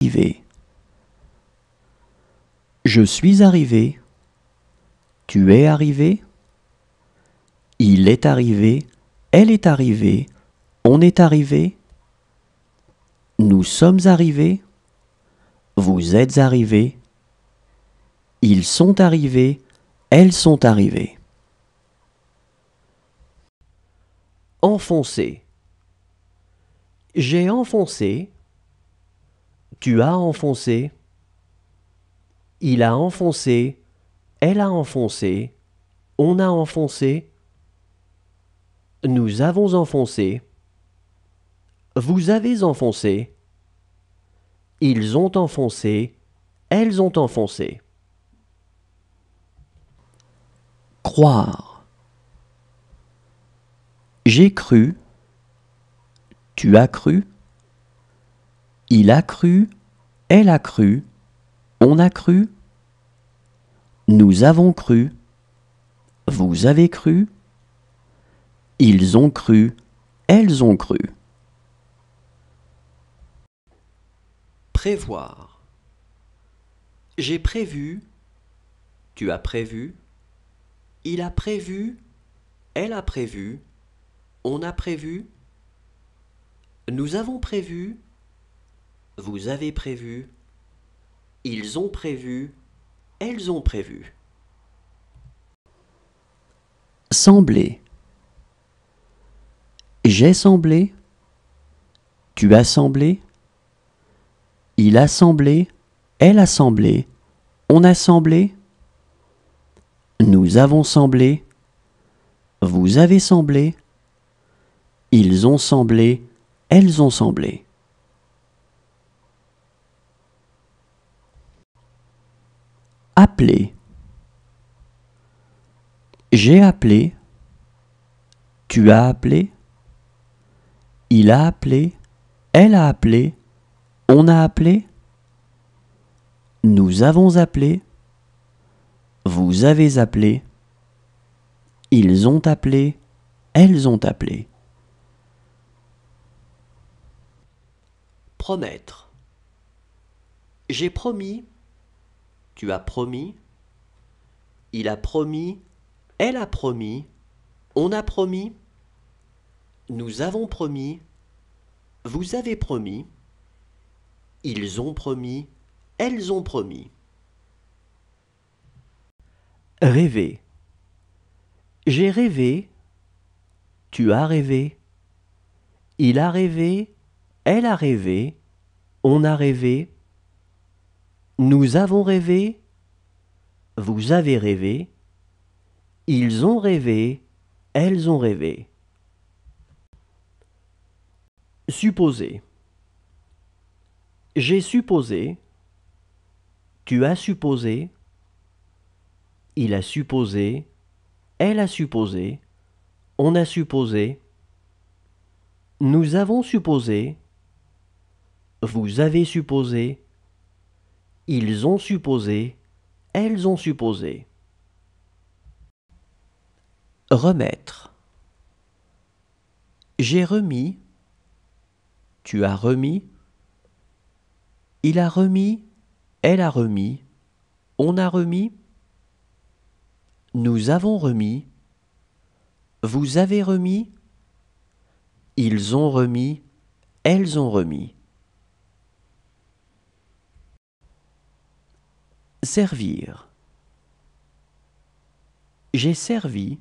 arrivé. Je suis arrivé. Tu es arrivé. Il est arrivé. Elle est arrivée. On est arrivé. Nous sommes arrivés. Vous êtes arrivés. Ils sont arrivés. Elles sont arrivées. Enfoncer. J'ai enfoncé. Tu as enfoncé. Il a enfoncé. Elle a enfoncé. On a enfoncé. Nous avons enfoncé. Vous avez enfoncé. Ils ont enfoncé. Elles ont enfoncé. Croire. J'ai cru. Tu as cru. Il a cru. Elle a cru. On a cru. Nous avons cru. Vous avez cru. Ils ont cru. Elles ont cru. Prévoir. J'ai prévu. Tu as prévu. Il a prévu. Elle a prévu. On a prévu. Nous avons prévu. Vous avez prévu. Ils ont prévu. Elles ont prévu. Sembler. J'ai semblé. Tu as semblé. Il a semblé. Elle a semblé. On a semblé. Nous avons semblé. Vous avez semblé. Ils ont semblé. Elles ont semblé. Appeler. J'ai appelé. Tu as appelé. Il a appelé. Elle a appelé. On a appelé. Nous avons appelé. Vous avez appelé. Ils ont appelé. Elles ont appelé. Promettre. J'ai promis. Tu as promis. Il a promis. Elle a promis. On a promis. Nous avons promis. Vous avez promis. Ils ont promis. Elles ont promis. Rêver. J'ai rêvé. Tu as rêvé. Il a rêvé. Elle a rêvé. On a rêvé. Nous avons rêvé. Vous avez rêvé. Ils ont rêvé. Elles ont rêvé. Supposer. J'ai supposé. Tu as supposé. Il a supposé. Elle a supposé. On a supposé. Nous avons supposé. Vous avez supposé. Ils ont supposé. Elles ont supposé. Remettre. J'ai remis. Tu as remis. Il a remis. Elle a remis. On a remis. Nous avons remis. Vous avez remis. Ils ont remis. Elles ont remis. Servir. J'ai servi.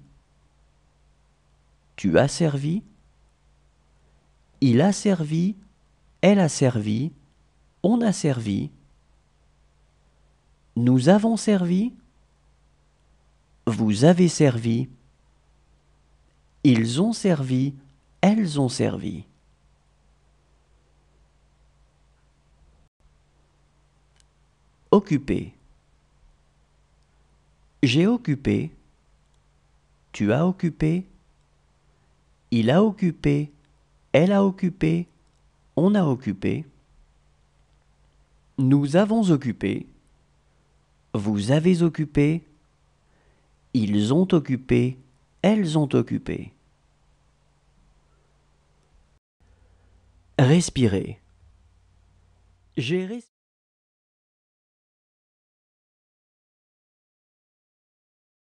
Tu as servi. Il a servi. Elle a servi. On a servi. Nous avons servi. Vous avez servi. Ils ont servi. Elles ont servi. Occuper. J'ai occupé. Tu as occupé. Il a occupé. Elle a occupé. On a occupé. Nous avons occupé. Vous avez occupé. Ils ont occupé. Elles ont occupé. Respirer. Gérer